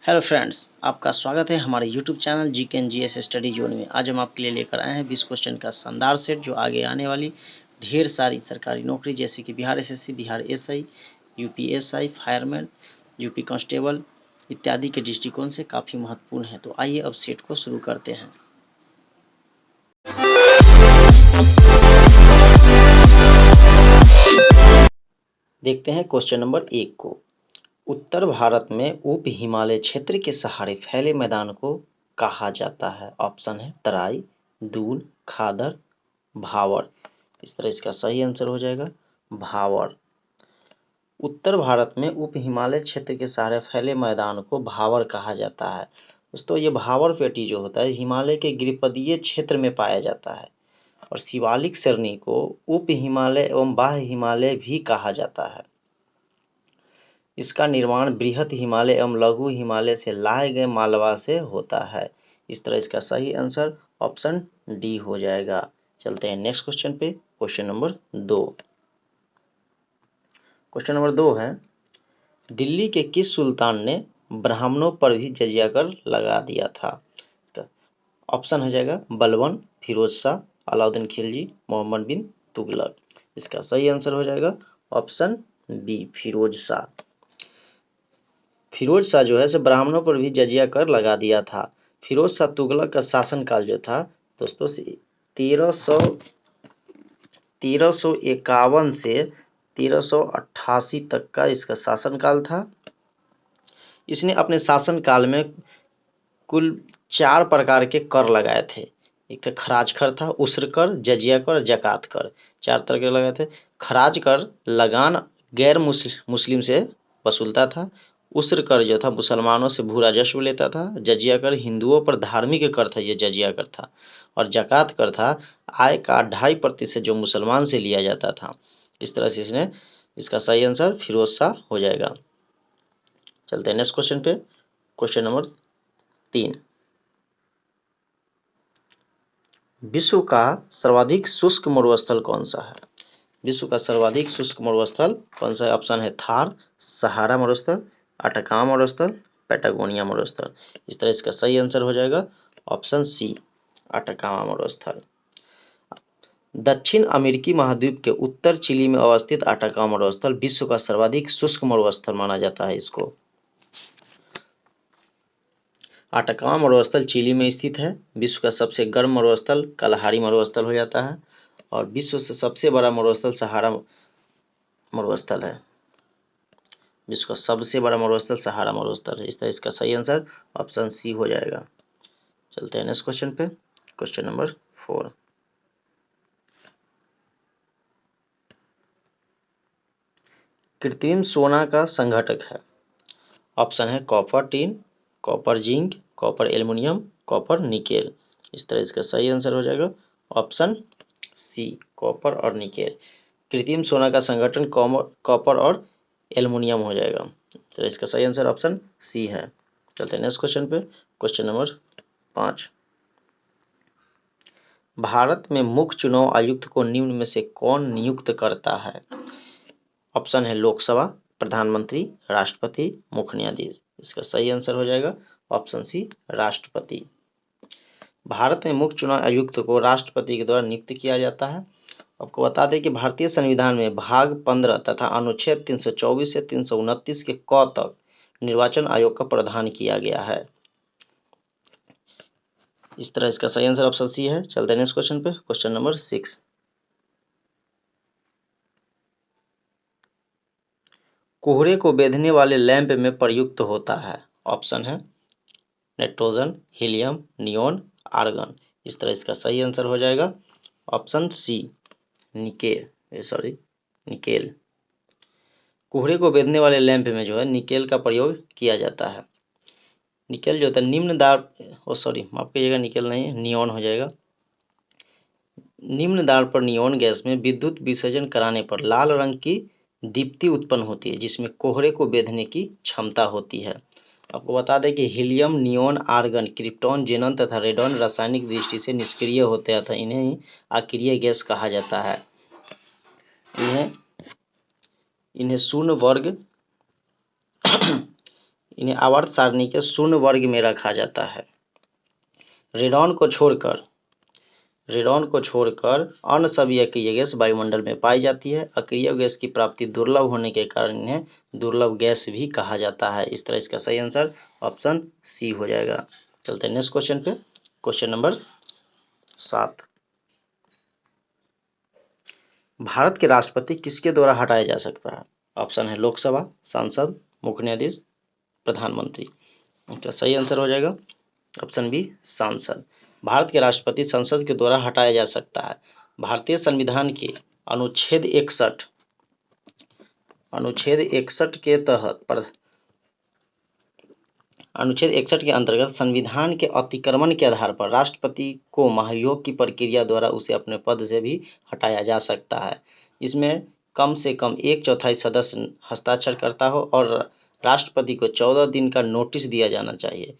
Hello friends, आपका स्वागत है हमारे YouTube channel GK and GS study zone में। आज हम आपके लिए लेकर आए हैं 20 क्वेश्चन का शानदार सेट, जो आगे आने वाली ढेर सारी सरकारी नौकरी जैसे कि Bihar SSC, Bihar SI, UP SI, fireman, UP constable इत्यादि के दृष्टिकोण से काफ़ी महत्वपूर्ण है। तो आइए अब सेट को शुरू करते हैं। देखते हैं क्वेश्चन नंबर 1 को। उत्तर भारत में उप हिमालय क्षेत्र के सहारे फैले मैदान को कहा जाता है। ऑप्शन है तराई, दून, खादर, भावर। इस तरह इसका सही आंसर हो जाएगा भावर। उत्तर भारत में उप हिमालय क्षेत्र के सहारे फैले मैदान को भावर कहा जाता है। दोस्तों, ये भावर पेटी जो होता है हिमालय के गिरिपदीय क्षेत्र में पाया जाता है और शिवालिक श्रेणी को उप हिमालय एवं बाह्य हिमालय भी कहा जाता है। इसका निर्माण बृहत हिमालय एवं लघु हिमालय से लाए गए मालवा से होता है। इस तरह इसका सही आंसर ऑप्शन डी हो जाएगा। चलते हैं नेक्स्ट क्वेश्चन पे। Question number 2। क्वेश्चन नंबर 2 है, दिल्ली के किस सुल्तान ने ब्राह्मणों पर भी जजिया कर लगा दिया था? ऑप्शन हो जाएगा बलबन, फिरोज शाह, अलाउद्दीन खिलजी, मोहम्मद बिन तुगलक। इसका सही आंसर हो जाएगा ऑप्शन बी, फिरोज शाह। फिरोज शाह जो है से ब्राह्मणों पर भी जजिया कर लगा दिया था। फिरोज शाह तुगलक का शासनकाल जो था दोस्तों 1351 से 1388 तक का इसका शासनकाल था। इसने अपने शासनकाल में कुल 4 प्रकार के कर लगाए थे। एक था खराज कर था, उसर कर, जजिया कर, जकात कर। 4 तरह के लगाए थे। खराज कर लगान गैर मुस्लिम से वसूलता था। उसर कर जो था मुसलमानों से भू राजस्व लेता था। जजिया कर हिंदुओं पर धार्मिक कर था, ये जजिया कर था। और जकात कर था आय का 2.5% जो मुसलमान से लिया जाता था। इस तरह से इसने इसका सही आंसर फिरोज शाह हो जाएगा। चलते हैं नेक्स्ट क्वेश्चन पे। Question number 3। विश्व का सर्वाधिक शुष्क मरुस्थल कौन सा है? विश्व का सर्वाधिक शुष्क मरुस्थल कौन सा है? ऑप्शन है थार, सहारा मरुस्थल, अटकामा मरुस्थल, पैटागोनिया मरुस्थल। इस तरह इसका सही आंसर हो जाएगा ऑप्शन सी, अटकामा मरुस्थल। दक्षिण अमेरिकी महाद्वीप के उत्तर चिली में अवस्थित अटकामा मरुस्थल विश्व का सर्वाधिक शुष्क मरुस्थल माना जाता है। इसको अटकामा मरुस्थल चिली में स्थित है। विश्व का सबसे गर्म मरुस्थल कलहारी मरुस्थल हो जाता है और विश्व से सबसे बड़ा मरुस्थल सहारा मरुस्थल है। विश्व का सबसे बड़ा मरुस्थल सहारा मरुस्थल है। इस तरह इसका सही आंसर ऑप्शन सी हो जाएगा। चलते हैं नेक्स्ट क्वेश्चन पे। Question number 4। कृत्रिम सोना का संघटक है। ऑप्शन है copper tin, copper zinc, copper aluminium, copper nickel. इस तरह इसका सही आंसर हो जाएगा ऑप्शन सी, कॉपर और निकेल। कृत्रिम सोना का संगठन कॉपर और एल्युमिनियम हो जाएगा। तो इसका सही आंसर ऑप्शन सी है। चलते हैं नेक्स्ट क्वेश्चन पे। Question number 5। भारत में मुख्य चुनाव आयुक्त को निम्न में से कौन नियुक्त करता है? ऑप्शन है लोकसभा, प्रधानमंत्री, राष्ट्रपति, मुख्य न्यायाधीश। इसका सही आंसर हो जाएगा ऑप्शन सी, राष्ट्रपति। भारत में मुख्य चुनाव आयुक्त को राष्ट्रपति के द्वारा नियुक्त किया जाता है। आपको बता दें कि भारतीय संविधान में भाग 15 तथा अनुच्छेद 324 से 329 के क तक निर्वाचन आयोग का प्रावधान किया गया है। इस तरह इसका सही आंसर ऑप्शन सी है। चलते हैं नेक्स्ट क्वेश्चन पे। Question number 6। कोहरे को बेधने वाले लैंप में प्रयुक्त होता है। ऑप्शन है नाइट्रोजन, हीलियम, नियोन, आर्गन। इस तरह इसका सही आंसर हो जाएगा ऑप्शन सी, निकेल। कोहरे को बेधने वाले लैंप में जो है निकेल का प्रयोग किया जाता है। निकेल जो होता है निम्न दाब माफ करिएगा, निकेल नहीं है, नियोन हो जाएगा। निम्न दाब पर नियोन गैस में विद्युत विसर्जन कराने पर लाल रंग की दीप्ति उत्पन्न होती है, जिसमें कोहरे को बेधने की क्षमता होती है। आपको बता दें कि हीलियम, नियोन, आर्गन, क्रिप्टॉन, जेनन तथा रेडॉन रासायनिक दृष्टि से निष्क्रिय होते हैं, इन्हें अक्रिय गैस कहा जाता है। इन्हें शून्य वर्ग इन्हें आवर्त सारणी के शून्य वर्ग में रखा जाता है। रेडॉन को छोड़कर अन्य सभी अक्रिय गैस वायुमंडल में पाई जाती है। अक्रिय गैस की प्राप्ति दुर्लभ होने के कारण इन्हें दुर्लभ गैस भी कहा जाता है। इस तरह इसका सही आंसर ऑप्शन सी हो जाएगा। चलते हैं नेक्स्ट क्वेश्चन पे, क्वेश्चन नंबर 7। भारत के राष्ट्रपति किसके द्वारा हटाया जा सकता है? ऑप्शन है लोकसभा, सांसद, मुख्य न्यायाधीश, प्रधानमंत्री। इसका सही आंसर हो जाएगा ऑप्शन बी, सांसद। भारत के राष्ट्रपति संसद के द्वारा हटाया जा सकता है। भारतीय संविधान के अनुच्छेद 61 के तहत अनुच्छेद 61 के अंतर्गत संविधान के अतिक्रमण के आधार पर राष्ट्रपति को महाभियोग की प्रक्रिया द्वारा उसे अपने पद से भी हटाया जा सकता है। इसमें कम से कम 1/4 सदस्य हस्ताक्षर करता हो और राष्ट्रपति को 14 दिन का नोटिस दिया जाना चाहिए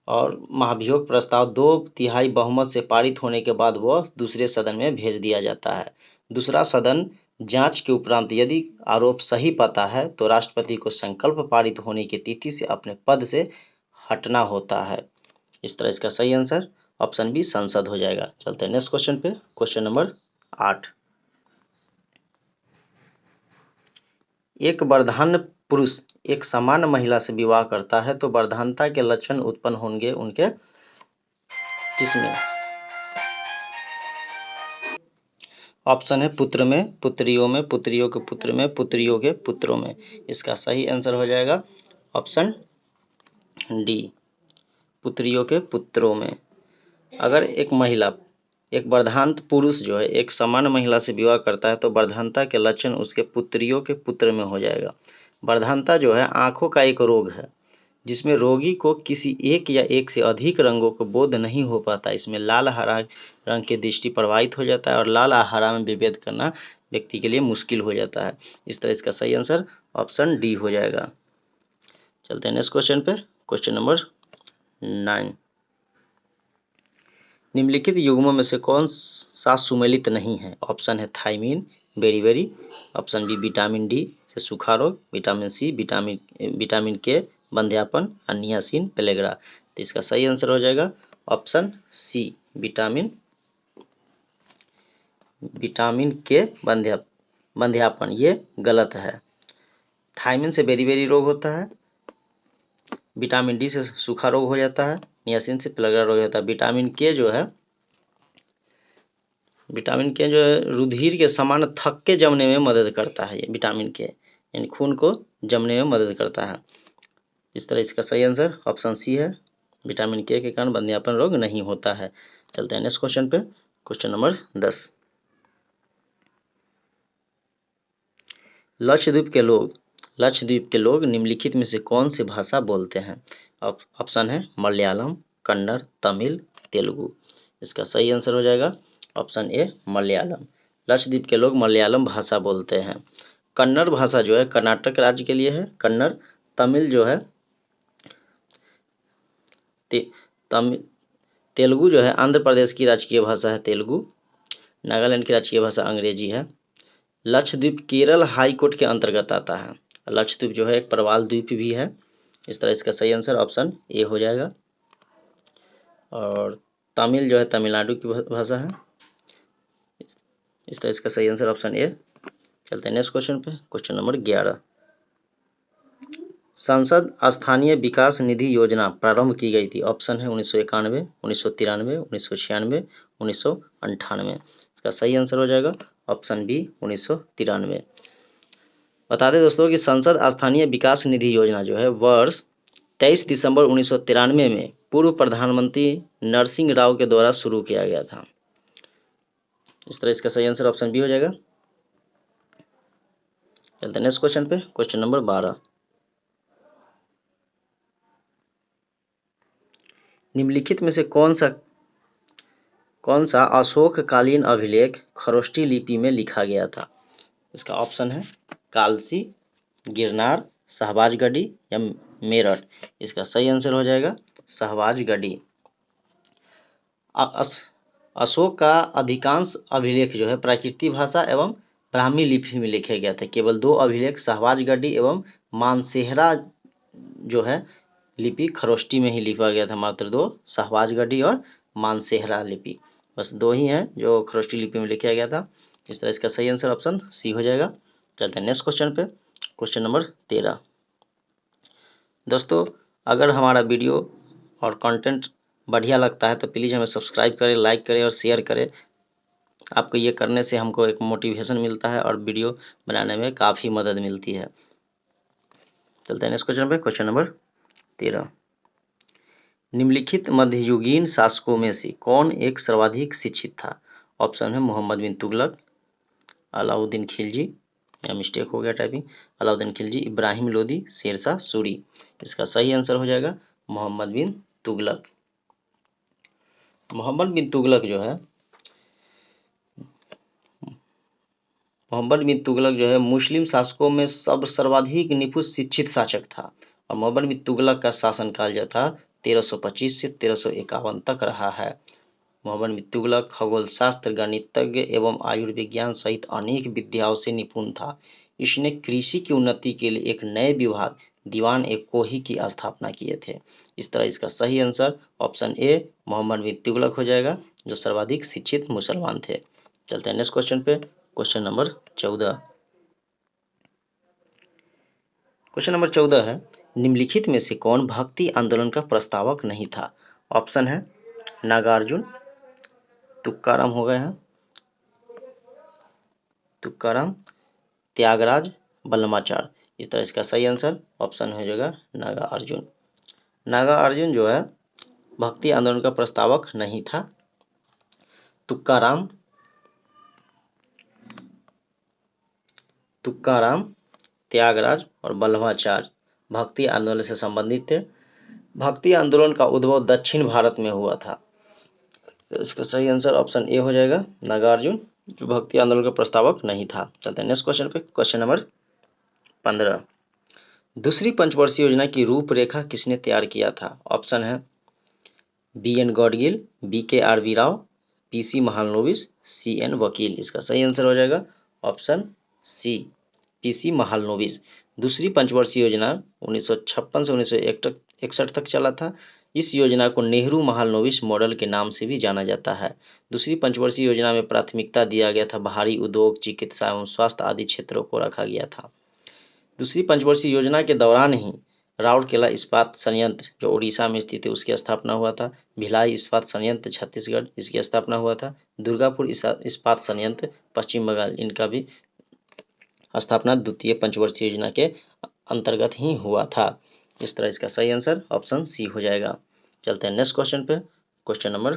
और महाभियोग प्रस्ताव 2/3 बहुमत से पारित होने के बाद वह दूसरे सदन में भेज दिया जाता है। दूसरा सदन जांच के उपरांत यदि आरोप सही पाता है तो राष्ट्रपति को संकल्प पारित होने की तिथि से अपने पद से हटना होता है। इस तरह इसका सही आंसर ऑप्शन बी, संसद हो जाएगा। चलते हैं नेक्स्ट क्वेश्चन पे, क्वेश्चन नंबर 8। एक वर्धान्य पुरुष एक सामान्य महिला से विवाह करता है तो वर्धानता के लक्षण उत्पन्न होंगे उनके किसमें? ऑप्शन है पुत्र में, पुत्रियों में, पुत्रियों के पुत्र में, पुत्रियों के पुत्रों में। इसका सही आंसर हो जाएगा ऑप्शन डी, पुत्रियों के पुत्रों में। अगर एक वर्धांत पुरुष जो है एक सामान्य महिला से विवाह करता है तो वर्धानता के लक्षण उसके पुत्रियों के पुत्र में हो जाएगा। वर्धानता जो है आंखों का एक रोग है जिसमें रोगी को किसी एक या एक से अधिक रंगों को बोध नहीं हो पाता। इसमें लाल हरा रंग की दृष्टि प्रभावित हो जाता है और लाल हरा में विभेद करना व्यक्ति के लिए मुश्किल हो जाता है। इस तरह इसका सही आंसर ऑप्शन डी हो जाएगा। चलते हैं नेक्स्ट क्वेश्चन पे, क्वेश्चन नंबर 9। निम्नलिखित युग्मों में से कौन सा सुमेलित नहीं है? ऑप्शन है thiamine, beriberi, option B vitamin D से सूखा रोग, विटामिन सी विटामिन के बंध्यापन और नियासिन पेलेग्रा। तो इसका सही आंसर हो जाएगा ऑप्शन सी, विटामिन के बंध्यापन। ये गलत है। थायमीन से बेरीबेरी रोग होता है, विटामिन डी से सूखा रोग हो जाता है, नियासिन से पेलेग्रा रोग होता है। विटामिन के जो है रुधिर के समान थक्के जमने में मदद करता है। ये विटामिन के यानी खून को जमने में मदद करता है। इस तरह इसका सही आंसर ऑप्शन सी है, विटामिन के कारण बंध्यापन रोग नहीं होता है। चलते हैं नेक्स्ट क्वेश्चन पे, क्वेश्चन नंबर 10। लक्षद्वीप के लोग निम्नलिखित में से कौन सी भाषा बोलते हैं? ऑप्शन है मलयालम, कन्नड़, तमिल, तेलुगु। इसका सही आंसर हो जाएगा ऑप्शन ए, मलयालम। लक्षद्वीप के लोग मलयालम भाषा बोलते हैं। कन्नड़ भाषा जो है कर्नाटक राज्य के लिए है कन्नड़। तमिल जो है तेलुगु जो है आंध्र प्रदेश की राजकीय भाषा है तेलुगु। नागालैंड की राजकीय भाषा अंग्रेजी है। लक्षद्वीप केरल हाई कोर्ट के अंतर्गत आता है। लक्षद्वीप जो है एक प्रवाल द्वीप भी है। इस तरह इसका सही आंसर ऑप्शन ए हो जाएगा। और तमिल जो है तमिलनाडु की भाषा है। इस तरह इसका सही आंसर ऑप्शन ए। चलते हैं नेक्स्ट क्वेश्चन पे, क्वेश्चन नंबर 11। संसद स्थानीय विकास निधि योजना प्रारंभ की गई थी। ऑप्शन है 1991, 1993, 1996, 1998। इसका सही आंसर हो जाएगा ऑप्शन बी, 1993। बता दें दोस्तों कि संसद स्थानीय विकास निधि योजना जो है वर्ष 23 दिसंबर 1993 में पूर्व प्रधानमंत्री नरसिंह राव के द्वारा शुरू किया गया था। इस तरह इसका सही आंसर ऑप्शन बी हो जाएगा। चलते हैं नेक्स्ट क्वेश्चन पे, क्वेश्चन नंबर 12। निम्नलिखित में से कौन सा अशोककालीन अभिलेख खरोष्ठी लिपि में लिखा गया था? इसका ऑप्शन है कालसी, गिरनार, शहबाजगढ़ी या मेरठ। इसका सही आंसर हो जाएगा शहबाजगढ़ी। अशोक का अधिकांश अभिलेख जो है प्राकृतिक भाषा एवं ब्राह्मी लिपि में लिखे गए थे। केवल 2 अभिलेख शहबाजगढ़ी एवं मानसेहरा जो है लिपि खरोष्टी में ही लिखा गया था, मात्र 2, शाहबाजगढ़ी और मानसेहरा लिपि, बस 2 ही हैं जो खरोष्टी लिपि में लिखा गया था। इस तरह इसका सही आंसर ऑप्शन सी हो जाएगा। चलते हैं नेक्स्ट क्वेश्चन पे, क्वेश्चन नंबर 13। दोस्तों, अगर हमारा वीडियो और कंटेंट बढ़िया लगता है तो प्लीज़ हमें सब्सक्राइब करें, लाइक करें और शेयर करें। आपको ये करने से हमको एक मोटिवेशन मिलता है और वीडियो बनाने में काफ़ी मदद मिलती है। चलते हैं नेक्स्ट क्वेश्चन पे, क्वेश्चन नंबर 13। निम्नलिखित मध्ययुगीन शासकों में से कौन एक सर्वाधिक शिक्षित था? ऑप्शन है मोहम्मद बिन तुगलक, अलाउद्दीन खिलजी, या मिस्टेक हो गया टाइपिंग, अलाउद्दीन खिलजी, इब्राहिम लोदी, शेरशाह सूरी। इसका सही आंसर हो जाएगा मोहम्मद बिन तुगलक। मोहम्मद बिन तुगलक जो है मुस्लिम शासकों में सर्वाधिक निपुण शिक्षित शासक था और मोहम्मद बिन तुगलक का शासनकाल जो था 1325 से 1351 तक रहा है। मोहम्मद बिन तुगलक खगोल शास्त्र, गणितज्ञ एवं आयुर्विज्ञान सहित अनेक विद्याओं से निपुण था। इसने कृषि की उन्नति के लिए एक नए विभाग दीवान ए कोही की स्थापना किए थे। इस तरह इसका सही आंसर ऑप्शन ए मोहम्मद बिन तुगलक हो जाएगा, जो सर्वाधिक शिक्षित मुसलमान थे। चलते हैं नेक्स्ट क्वेश्चन पे, क्वेश्चन नंबर 14। क्वेश्चन नंबर 14 है, निम्नलिखित में से कौन भक्ति आंदोलन का प्रस्तावक नहीं था? ऑप्शन है नागार्जुन, तुकाराम हो गए हैं, तुकाराम, त्यागराज, बल्लमाचार। इस तरह इसका सही आंसर ऑप्शन हो जाएगा नागार्जुन। नागार्जुन जो है भक्ति आंदोलन का प्रस्तावक नहीं था। तुकाराम, त्यागराज और बल्लभाचार्य भक्ति आंदोलन से संबंधित थे। भक्ति आंदोलन का उद्भव दक्षिण भारत में हुआ था, तो इसका सही आंसर ऑप्शन ए हो जाएगा नागार्जुन, जो भक्ति आंदोलन का प्रस्तावक नहीं था। चलते हैं नेक्स्ट क्वेश्चन पे, क्वेश्चन नंबर 15। दूसरी पंचवर्षीय योजना की रूपरेखा किसने तैयार किया था? ऑप्शन है BN Gadgil, BKRV Rao, PC Mahalanobis, CN वकील। इसका सही आंसर हो जाएगा ऑप्शन सी PC महालनोबिस। दूसरी पंचवर्षीय योजना 1956 से 1961 तक चला था। इस योजना को नेहरू महालनोबिस मॉडल के नाम से भी जाना जाता है। दूसरी पंचवर्षीय योजना में प्राथमिकता दिया गया था भारी उद्योग, चिकित्सा एवं स्वास्थ्य आदि क्षेत्रों को रखा गया था। दूसरी पंचवर्षीय योजना के दौरान ही राउरकेला इस्पात संयंत्र जो उड़ीसा में स्थित है उसकी स्थापना हुआ था। भिलाई इस्पात संयंत्र छत्तीसगढ़, इसकी स्थापना हुआ था। दुर्गापुर इस्पात संयंत्र पश्चिम बंगाल, इनका भी स्थापना द्वितीय पंचवर्षीय योजना के अंतर्गत ही हुआ था। इस तरह इसका सही आंसर ऑप्शन सी हो जाएगा। चलते हैं नेक्स्ट क्वेश्चन पे, क्वेश्चन नंबर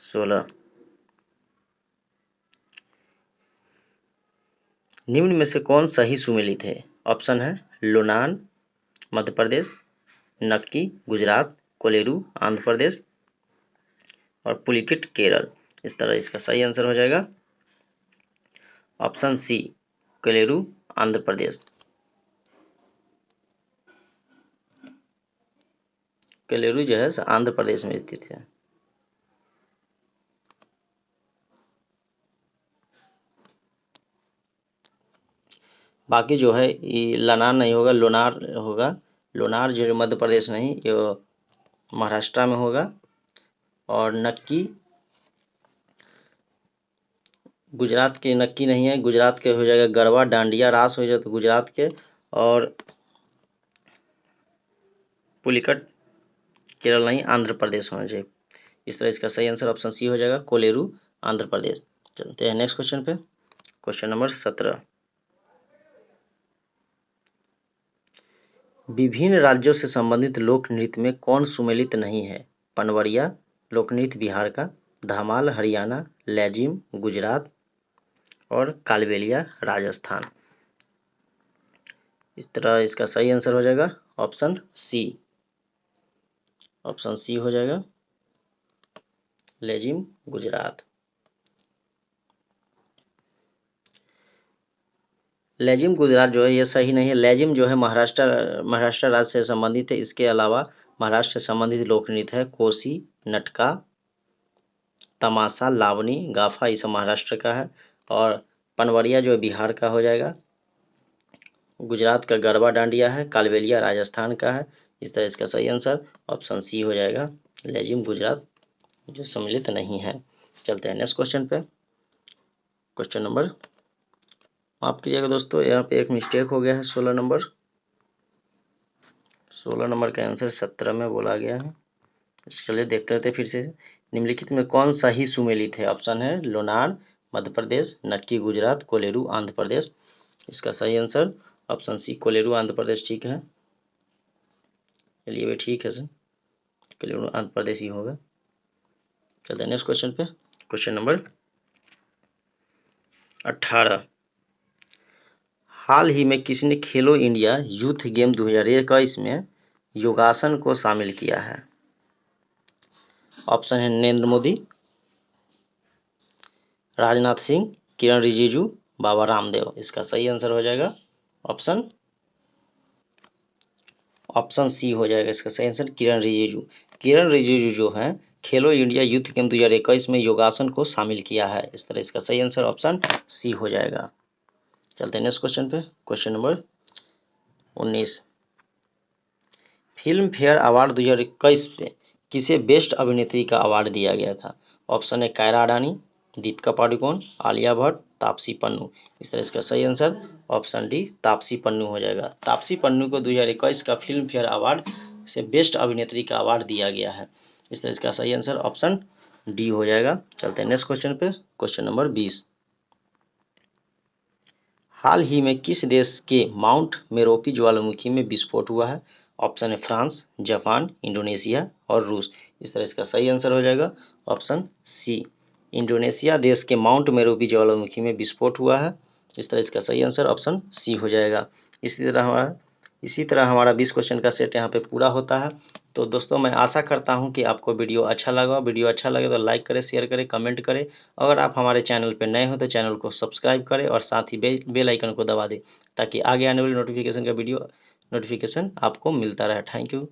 16। निम्न में से कौन सही सुमेलित है? ऑप्शन है लोनान मध्य प्रदेश, नक्की गुजरात, कोलेरू आंध्र प्रदेश और पुलिकिट केरल। इस तरह इसका सही आंसर हो जाएगा ऑप्शन सी कोलेरू आंध्र प्रदेश। कोलेरू जो है आंध्र प्रदेश में स्थित है। बाकी जो है ये लनान नहीं होगा, लोनार होगा। लोनार जो मध्य प्रदेश नहीं, ये महाराष्ट्र में होगा। और नक्की गुजरात के नक्की नहीं है, गुजरात के हो जाएगा गरबा, डांडिया रास हो जाए तो गुजरात के। और पुलिकट केरल नहीं, आंध्र प्रदेश होना चाहिए। इस तरह इसका सही आंसर ऑप्शन सी हो जाएगा कोलेरू आंध्र प्रदेश। चलते हैं नेक्स्ट क्वेश्चन पे, क्वेश्चन नंबर 17। विभिन्न राज्यों से संबंधित लोक नृत्य में कौन सुमेलित नहीं है? पनवरिया लोक नृत्य बिहार का, धमाल हरियाणा, लेजिम गुजरात और कालबेलिया राजस्थान। इस तरह इसका सही आंसर हो जाएगा ऑप्शन सी, ऑप्शन सी हो जाएगा लेजिम गुजरात। लेजिम गुजरात जो है ये सही नहीं है। लेजिम जो है महाराष्ट्र राज्य से संबंधित है। इसके अलावा महाराष्ट्र से संबंधित लोक नृत्य है कोसी, नटका, तमाशा, लावनी, गाफा, ये सब महाराष्ट्र का है। और पनवरिया जो है बिहार का हो जाएगा। गुजरात का गरबा डांडिया है, कालबेलिया राजस्थान का है। इस तरह इसका सही आंसर ऑप्शन सी हो जाएगा, लेजिम गुजरात जो सम्मिलित नहीं है। चलते हैं नेक्स्ट क्वेश्चन पे। क्वेश्चन नंबर, माफ कीजिएगा दोस्तों, यहाँ पे एक मिस्टेक हो गया है। 16 नंबर का आंसर 17 में बोला गया है। चलिए देखते रहते फिर से। निम्नलिखित में कौन सा ही सुमेलित है? ऑप्शन है लोनार मध्य प्रदेश, नक्की गुजरात, कोलेरू आंध्र प्रदेश। इसका सही answer option C Kolleru Andhra Pradesh ठीक है। चलिए भी ठीक है सर, कोलेरू आंध्र प्रदेश ही होगा। चलते हैं नेक्स्ट क्वेश्चन पे। क्वेश्चन नंबर 18, हाल ही में किसने खेलो इंडिया यूथ गेम 2021 में योगासन को शामिल किया है? ऑप्शन है नरेंद्र मोदी, राजनाथ सिंह, किरण रिजिजू, बाबा रामदेव। इसका सही आंसर हो जाएगा ऑप्शन सी हो जाएगा। इसका सही आंसर किरण रिजिजू। किरण रिजिजू जो है खेलो इंडिया यूथ गेम 2021 में योगासन को शामिल किया है। इस तरह इसका सही आंसर ऑप्शन सी हो जाएगा। चलते हैं नेक्स्ट क्वेश्चन पे। Question number 19, film fair award 2021 में किसे बेस्ट अभिनेत्री का अवार्ड दिया गया था? ऑप्शन है कायरा अडानी, दीपिका पादुकोण, आलिया भट्ट, तापसी पन्नू। इस तरह इसका सही answer option D Taapsee Pannu हो जाएगा। तापसी पन्नू को 2021 का फिल्म फेयर अवार्ड से बेस्ट अभिनेत्री का अवार्ड दिया गया है। इस तरह इसका सही आंसर ऑप्शन डी हो जाएगा। चलते हैं नेक्स्ट क्वेश्चन पे। क्वेश्चन नंबर 20, हाल ही में किस देश के माउंट मेरोपी ज्वालामुखी में विस्फोट हुआ है? ऑप्शन है फ्रांस, जापान, इंडोनेशिया और रूस। इस तरह इसका सही आंसर हो जाएगा ऑप्शन सी, इंडोनेशिया देश के माउंट मेरोपी ज्वालामुखी में विस्फोट हुआ है। इस तरह इसका सही आंसर ऑप्शन सी हो जाएगा। इसी तरह हमारा 20 क्वेश्चन का सेट यहाँ पे पूरा होता है। तो दोस्तों मैं आशा करता हूँ कि आपको वीडियो अच्छा लगा। वीडियो अच्छा लगे तो लाइक करें, शेयर करें, कमेंट करें। अगर आप हमारे चैनल पर नए हो तो चैनल को सब्सक्राइब करें और साथ ही बेल आइकन को दबा दें ताकि आगे आने वाली नोटिफिकेशन का वीडियो नोटिफिकेशन आपको मिलता रहे। Thank you.